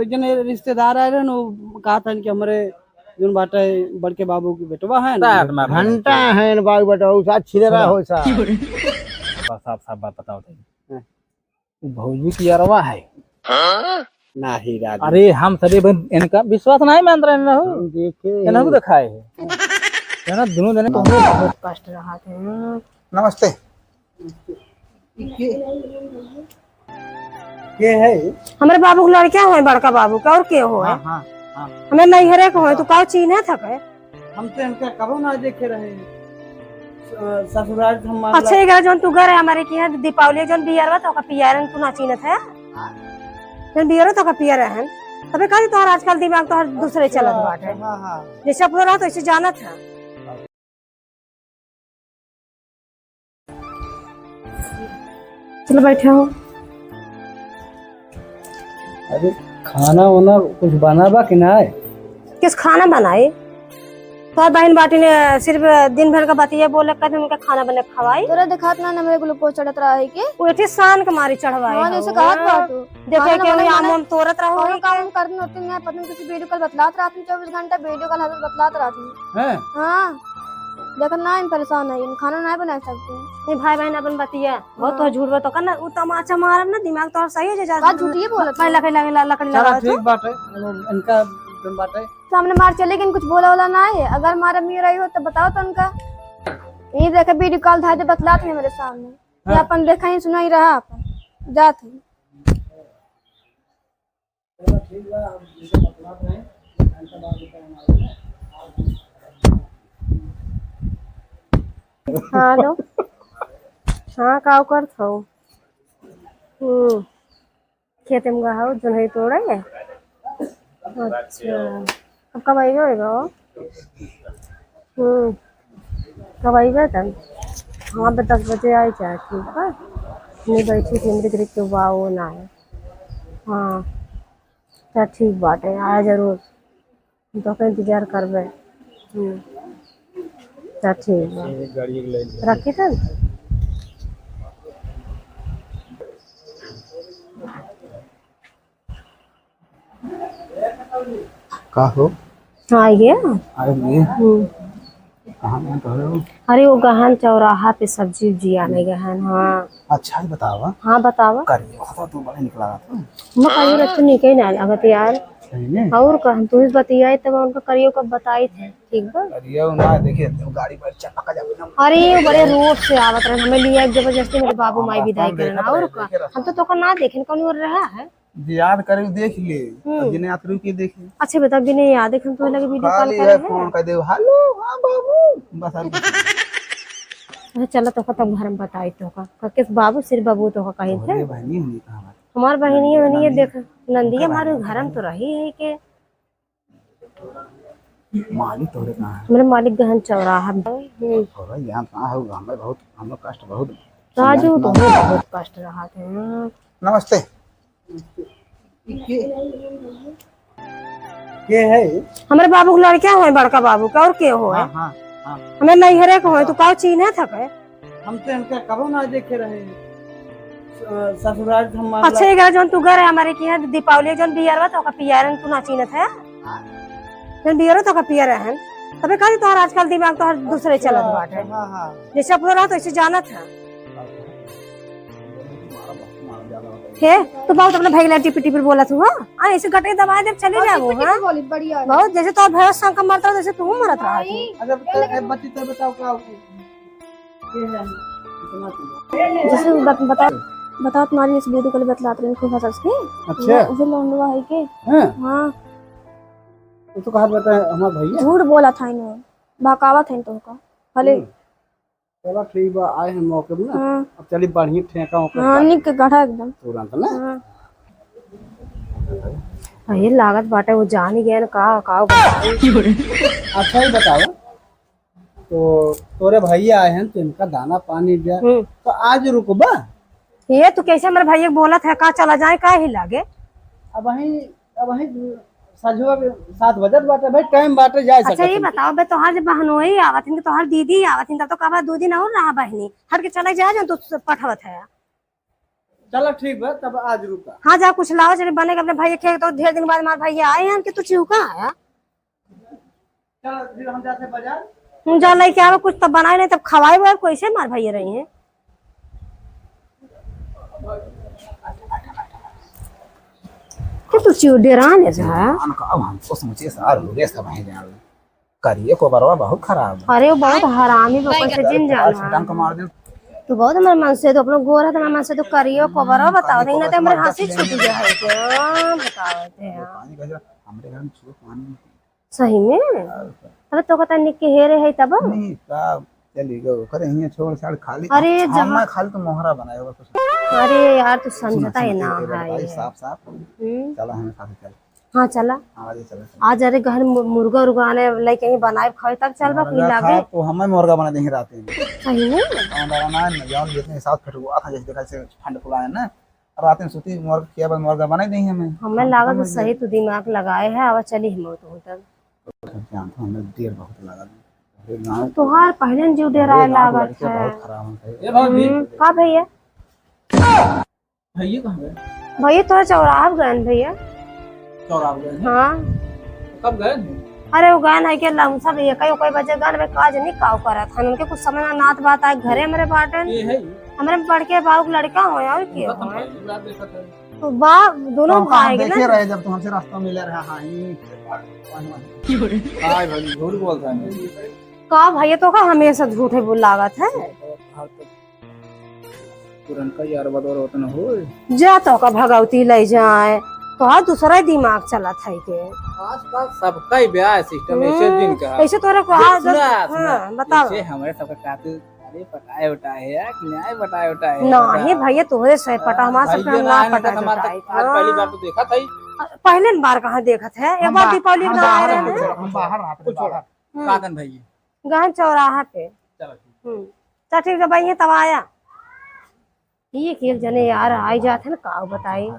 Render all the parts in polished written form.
वो जने रिश्तेदार आए रहे न कहा था कि हमारे जोन बाटे बड़के बाबू की बेटवा है ना घंटा है न बाबू बेटा उ साथ छिलेरा हो सा साफ साफ बात बताओ भौजी की यारवा है नहीं राज अरे हम सभी इनका विश्वास नहीं मान रहे ना हो देखे इनको दिखाए है ना दोनों जने को बहुत कष्ट रहा थे। नमस्ते ये है हमारे बाबू के लड़का हो बड़का बाबू का और के हो है हाँ हाँ हमें नहीं हरे को है तो का चीन है थके हम तो इनका कबो ना देखे रहे ससुराल हम अच्छा ये जोन तू घर है हमारे की है दीपावली जोन बियारवा तो का पियारन तू ना चीनत है जोन बियारो तो का पियर है तबे का तोहर आजकल दिमाग तोहर दूसरे चलत बाटे हाँ हाँ जैसे अपना रहा तो ऐसे जानत है। चलो बैठे हो अरे खाना वाना कुछ बना बा कि ना किस खाना बनाए तो बहन बाटी ने सिर्फ दिन भर का बतिया बोले कहते उनका खाना बने खवाई तोरा दिखात ना मेरे ग्लूकोज चढ़त रहा है के वो इतनी शान के मारी चढ़वाई हां जैसे कहत बाटू देखे के वो आम तोरत रहो और काम करन होती मैं पता नहीं किसी वीडियो कॉल बतलात रहा थी 24 घंटा वीडियो कॉल हजरत बतलात रहा थी हैं हां देखन ना इन परेशान है इन खाना नहीं बना सकते नहीं भाई बहन अपन बतिया बहुत तो झूठ तो करना वो तमाचा मारन ना दिमाग तो सही है जा बात झूठी बोलत पहले लकड़ी चलो लगा ठीक बात है इनका जोन बात है सामने मार चले लेकिन कुछ बोला वाला ना है अगर मारा मी रही हो तो बताओ तो उनका ये देखे वीडियो कॉल था बतलाते हैं मेरे सामने ये अपन देखा ही सुना ही रहा अपन जाते हेलो हाँ काव कर थो खेत में गहा जोन है तोड़े अच्छा अब कब आएगा कब आएगा तब हाँ 10 बजे आई जाए ठीक है नहीं बैठी थी मेरे घर के वो ना है हाँ तो ठीक बात है आया जरूर तो फिर इंतजार करबे तो ठीक है रखी थे का हो आ गया आए कहां में तो हो अरे वो गहन चौराहा पे सब्जी उब्जी आने गहन हाँ अच्छा ही बतावा हाँ बतावा करिए खाता तू बड़ा निकला था मैं कहियो रखते नहीं कहीं ना अगत यार सही ने और कहन तू ही बतियाई तब उनका करियो कब बताई थे ठीक बा करिए ना देखिए गाड़ी पर चक्का जा अरे वो बड़े रोड से आवत रहे हमें लिया एक जबरदस्ती मेरे बाबू माई विदाई करना और का हम तो तोका ना देखे कौन और रहा है याद करे देख ले जिने आतरू के देखे अच्छा बता भी नहीं याद है हम तो लगे वीडियो कॉल खाली करे फोन कर दे हेलो हां बाबू बस अच्छा चलो तो तब घर में बताई तो का किस बाबू सिर बाबू तो कहीं थे ये बहनी हुई कहां हमार बहनी है देख नंदिया हमारे घर में तो रही है के मालिक तोरे कहां है हमारे मालिक गहन चौराहा में थोड़ा यहां कहां है हमें बहुत हम लोग कष्ट बहुत राजू तो बहुत कष्ट रहा थे नमस्ते ये है हमारे बाबू के लड़का हो बड़का बाबू का और के हो है हाँ हाँ हमें नहीं हरे को है तो का चीन है थके हम तो इनका कबो ना देखे रहे ससुराल हम अच्छा ये जोन तू घर है हमारे की है दीपावली जोन बियारवा तो का पियारन तू ना चीनत है जोन बियारो तो का पियर है तबे का तोहर आजकल दिमाग तोहर दूसरे चलत बाटे हाँ हाँ जैसे अपना रहा तो ऐसे जानत है हे तो बहुत अपने भाई लाटी पिटी पर बोला तू हां ऐसे गटे दबा दे चले जा वो हां बोली बढ़िया बहुत जैसे तो भैंस संग मरता है जैसे तू मरत रहा है अच्छा बच्ची तो बताओ क्या ये है इतना जैसे बताओ तुम्हारी इस वीडियो कॉल बतलाते रहे खूब हंस के अच्छा वो लौंडवा है के हां हां तो कहा बता हमारा भैया झूठ बोला था इन्होंने बहकावा था इन तो का भले चलो ठीक बा आए हम मौके में ना हां अब चली बढ़िया ठेका होकर हां निक के गढ़ा एकदम तुरंत ना हां ये लागत बाटे वो जान ही गया का अच्छा ही बताओ तो तोरे भैया आए हैं तो इनका दाना पानी दिया तो आज रुको बा ये तू कैसे मेरे भैया बोला था का चला जाए का ही लागे अब वही साझुआ 7 बजे बाटे भाई टाइम बाटे जाए अच्छा ये बताओ बे तोहार जब बहनोई आवत हिन तोहार दीदी आवत हिन तो कबा 2 दिन और रहा बहनी हर के चले जा जन तू पठवत है चलो ठीक है, तब आज रुका। हाँ जा कुछ लाओ चले बने के अपने भाई के, तो ढेर दिन बाद हमारे भैया आए हैं कि तू चिहुका आया। चलो फिर हम जाते बाजार। तुम जा लेके आवे कुछ तब बनाए नहीं तब खवाए वो कैसे मार भैया रही हैं। कि तू चिव डेराने जा। अब हमको समझिए सार हो गया सब है जान करिए को बरवा बहुत खराब है। अरे वो बहुत हरामी बकल से जिन जाना। छटान को मार दे तू बहुत हमारे मन से तो अपना गोर है तो हमारे मन से तो करियो कबरो बताओ नहीं ना तो हमारे हंसी छूट जाए क्या बताओ ते पानी का हमरे घर में छुओ पानी सही में। अरे तो कहता निक के हेरे है तब नहीं का चली गयो करे हिया छोड़ छाड़ खाली। अरे जहां खाली तो मोहरा बनाया होगा कुछ। अरे यार तू समझता ही ना भाई है। साफ साफ चला हमें साथ चल। हाँ चला आज चल आज। अरे घर मुर्गा उर्गा आने लाइक कहीं बनाए खाए तक चल बा कोई लागे तो हमें मुर्गा बना देंगे रात में। सही में। हमारा ना जान जितने साथ फटुआ था जैसे देखा से ठंड फुलाया ना रात में सोती मुर्गा किया बस मुर्गा बना देंगे हमें लगा तो सही तू दिमाग लगाए है अब चली हम तो तक जान तो हमें देर बहुत लगा गांव तुहार पहले जीव डेराए लागत है। बहुत खराब है। ये भाभी का भैया भैया कहाँ गए? भैया तोरा चौराहा गए भैया। चौराहा गए हैं? हाँ कब गए? अरे वो गान है के लमसा भैया कई बजे गान में काज नहीं काव करा था उनके कुछ समय ना नात बात आए घरे हमारे बाटन ये है हमारे पढ़ के बाबू के लड़का हो और के खत्म हो पहली बार देखा था। तो बा दोनों भाई के देखे ना रहे जब तुमसे रास्ता मिले रहा हां हां भाई झूठ बोलता है। का भैया तो का हमेशा झूठे बोल लागत है। तुरंत का यार बदौर होता ना हो। जा तो का भगवती ले जाए तो हाँ दूसरा ही दिमाग चला था के आसपास सबका ही ब्याह सिस्टम ऐसे दिन का ऐसे तोरे को हाँ सुना बताओ जैसे हमारे सबका काते अरे पटाए उठाए है कि नहीं पटाए उठाए नहीं भैया तोहरे से पटा हमारा सब भैया ना ना पटा हमारा आज पहली बार तो देखा था ही। पहले बार कहाँ देखा था एक बार दीपावली में आए रहे हैं हम बाहर आते बाहर कादन भैया गहन चौराहा पे। चलो ठीक। चल ठीक है भैया तब आया ये खेल जने यार आई जाते ना का बताई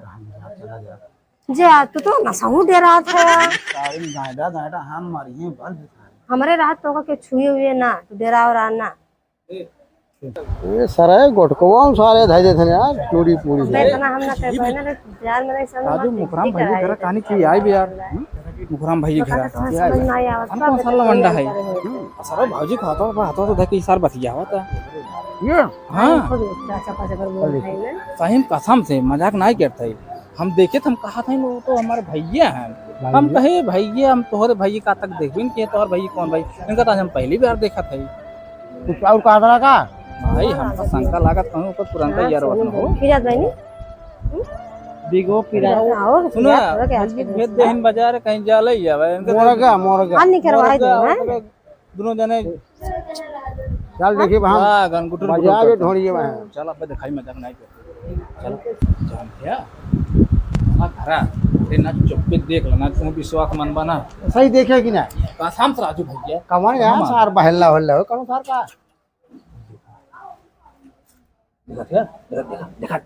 जा तू तो नसाऊ दे रहा था सारी गायदा गायदा हम मारी हैं बल हमारे रात तो के छुए हुए ना तू डेरा और आना ये सरे गोटकवा सारे धाई देथे यार पूरी पूरी इतना हम ना कर पाए ना यार मेरा समझ राजू मुकराम भैया घर कहानी की आई भी यार मुकराम भैया घर समझ ना आया कौन सा लवंडा है सरे भाजी खाता तो देख इस सार बतिया होता ये हां चाचा पाचा कर बोल रहे हैं सही में कसम से मजाक नहीं करते हम देखे थे हम कहा था वो तो हमारे भैया हैं हम कहे भैया हम तोहरे भैया का तक देखबे नहीं तोहर भैया कौन भाई इनका तो हम पहली बार देखा था कुछ और कहा था का भाई हमका शंका लागत कहूं ऊपर तुरंत यार वतन हो फिरत भाई बिगो पिरा और सुना भेद देहन बाजार कहीं जा लई जावे मोरगा हां नहीं करवाए तू हैं दोनों जने चल देखिए हम हां गनगुटर बाजार में ढोड़िए वहां चल अब दिखाई मजाक नहीं कर चल जान क्या हां घरा ते ना चुप्पे देख लेना तू विश्वास मन बना सही देखे कि ना कसम से राजू भैया कमर यार सार बहल्ला होल्ला हो कौन सार का देखा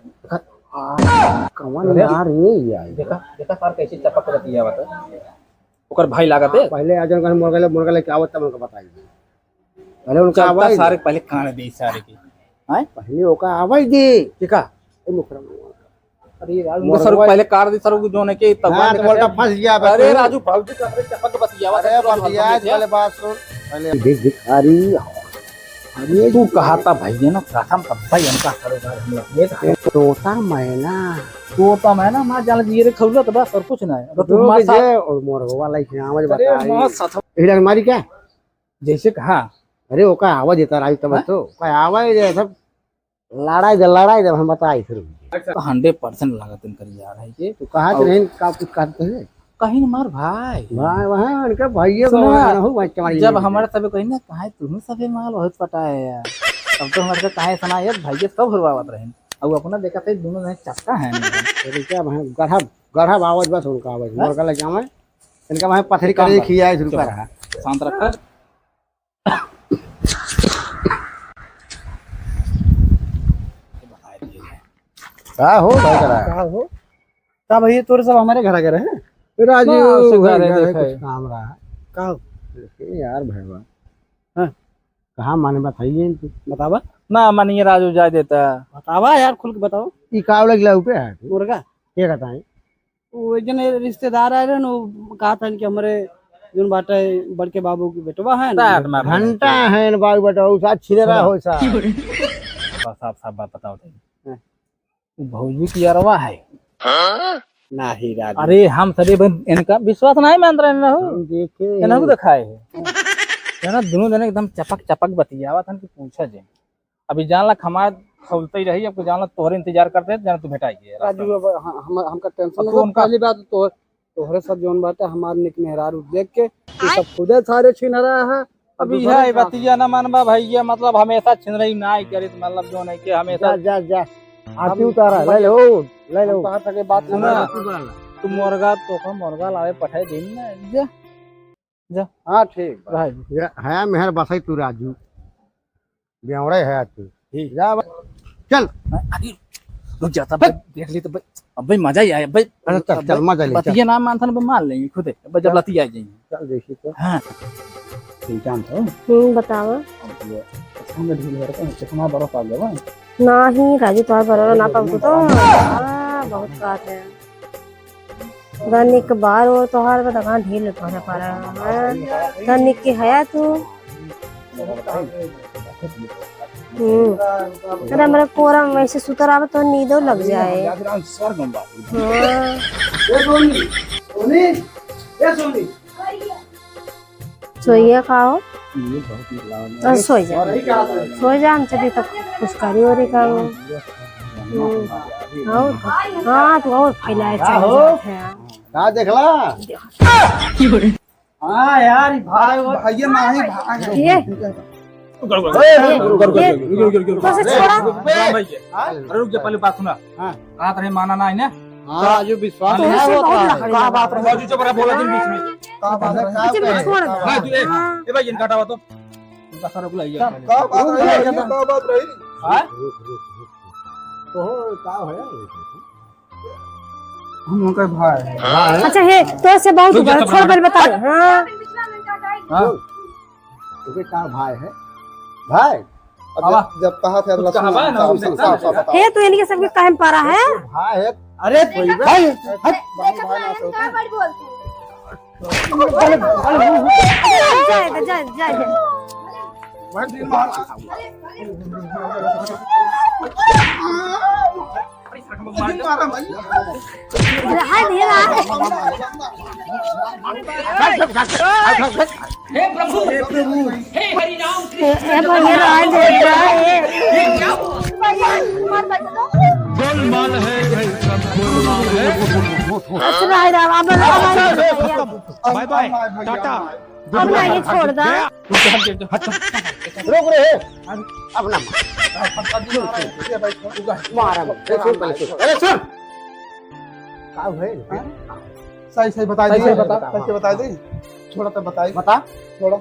कमर यार ये यार देखा सार कैसे चपक रहती है बता ओकर भाई लागत है पहले आजन का मुर्गा क्या आवत तब उनको बताइए पहले उनका चलता आवाज सारे पहले कान दे सारे की हैं पहले ओका आवाज दे टिका ए मुकरम अरे राजू सर पहले कार दे सर जो ने के तब हां तो बोलता फंस गया अरे राजू भाऊजी का चपक बतिया अरे बतिया पहले बात सुन पहले देख भिखारी अरे तू कहा था भैया ना कसम का भाई इनका कारोबार हम लोग ये तोता मैना तो मैं ना मां जान जी रे खौला तो बस और कुछ नहीं तो दो तुम्हारे के साथ जे और मोरगो वाला की आवाज अरे बताई मां साथ इधर मारी क्या जैसे कहा अरे ओका आवाज देता रही तब तो कोई आवाज दे सब लड़ाई जब हम बताई फिर तो 100% लागत इनकर यार है ये तो कहा तो नहीं का कुछ कहते हैं कहीं न मार भाई भाई वहां उनका भाइयों सुना, को हो भाई तुम्हारी जब हमारे सबे कहीं ना कहा तुम सबे माल बहुत पटाए यार तब तो हमारे कहे सुना यार भाई सब हुरवावत रहे अब अपना देखा थे दोनों ने चक्का है तो क्या भाई गढ़ा आवाज बस उनका आवाज मुर्गा लग जावे इनका भाई पथरी करे खिया शुरू कर रहा शांत रखा का हो भाई करा का हो का भैया तोरे सब हमारे घर आ गए हैं राजू उससे घर घरे है, देखा है। कुछ काम रहा का देखिए यार भाई हाँ। कहाँ माने बताइए बतावा ना मानिए राजू जाए देता है। बतावा यार खुल के बताओ। ई काव लगला ऊपर है मुर्गा के कहता है वो जने रिश्तेदार आए रहे न कहा था कि हमारे जोन बाटे बड़के बाबू की बेटवा है ना साठ मार घंटा है न बाग बताओ सा छिनेरा हो सा साफ साफ बात बताओ तो भौजी की अरवा है नहीं राजू अरे हम सभी इनका विश्वास नहीं मान रहे ना हो देखे इनको दिखाए है ना दोनों जने एकदम चपक चपक बतियावा था कि पूछा जे अभी जानला खमा खौलते ही रही अब जानला तोहरे इंतजार करते हैं जान तू भेटाइए राजू अब हम हमका टेंशन अब हो तो उनका- पहली बात तो तोहरे सब जोन बाटे हमार निक मेहरारू देख के ये सब खुदे सारे छीन रहा है अभी है बतिया ना मानबा भैया मतलब हमेशा छिन रही ना करे मतलब जो नहीं कि हमेशा जा जा आती उतारा ले लो कहा था कि बात सुना सुना तू मुर्गा तो मुर्गा लावे पठाए दिन ना जा हाँ ठीक बा। रह है मेहर बसाई तू राजू बेवड़े है तू जा चल रुक जाता भाई देख ली तो भाई अब भाई मजा ही आया भाई अरे चल चल मजा ले चल बतिया नाम मानता ना मान लेंगे खुद भाई जब लती आ जाएंगे चल देखी तो हाँ बतावा चश्मा बर्फ आ गया नहीं राजू तुम्हारे बरोबर ना पाऊ तो बहुत बात है धनिक बार और तोहार बता कहाँ ढील तोहरे पर धनिक की हया तू अरे हमारे कोरा में वैसे सुतर आवे तो नींदो लग जाए हाँ। सोइए खाओ सो जा हम चली तक कुछ करी हो रही खाओ हाँ तू और फैलाए का देखला हाँ यार भाई भैया नहीं भाई ये तो से छोड़ा अरे रुक जा पहले बात सुना रात रहे माना ना है ना राजू विश्वास तो है से वो बहुत था। लकड़ी बात रहे बाजू चुप रहा बोला दिन बीच में का बात है का अच्छा मैं छोड़ दो हां तू हाँ। ए भाई इनका हटावा तो इनका सारा बुलाइए का बात रही हां तो का है हम उनका भाई है अच्छा है तो से बहुत हुआ छोड़ पर बता हाँ हां तुझे का भाई है भाई जब कहा था कुछ कहा बा ना उसने है तो इनके सबके काहे में पारा है भाई है अरे कोई भाई जाए जाए बाय बाय टाटा अब ना ये छोड़ दा रुक रे अपना मारा अरे सुन का है सही सही बता दी सही बता दी छोड़ा तो बताई बता छोड़ा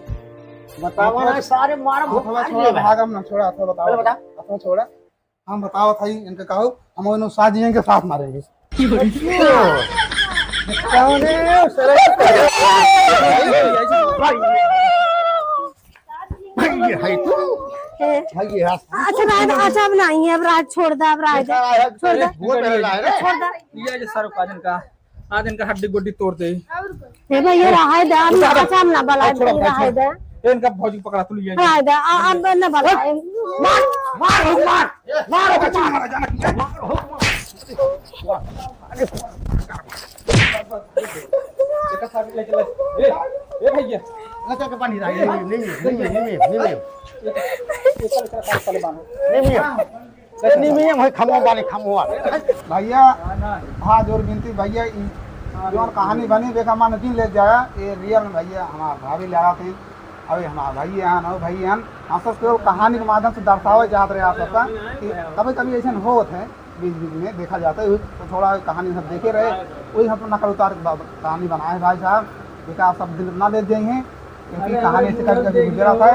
बतावा ना सारे मारा थोड़ा छोड़ा भाग हम ना छोड़ा थोड़ा बताओ बता अपना छोड़ा हम बताओ था इनके कहो हम उन्हें साजियों के साथ मारेंगे अच्छा अब नहीं है अब राज छोड़ दा अब राज छोड़ दा छोड़ दा ये जो सर काजन का आज इनका हड्डी गुड्डी तोड़ दे हे भैया रहा दा अच्छा हम ना बला रहा दा इनका भौजी पकड़ा तू लिया रहा दा अब ना बला ए भैया लगा के पानी नहीं मैं खमो वाले खमो भैया हाँ जोर गिनती भैया जो कहानी बनी बेका मान नहीं ले जाया ये रियल में भैया हमारा भाभी ले थे अभी हमारा भाई यहाँ न भाई यहाँ हम सब केवल कहानी के माध्यम से दर्शावे चाहते रहे आप सबका कि कभी कभी ऐसा होत है बीच बीच में देखा जाता है तो थोड़ा कहानी सब देखे रहे वही हम नकल उतार कहानी बनाए भाई साहब देखा आप सब दिल ना दे देंगे क्योंकि कहानी से कभी कभी गुजरा था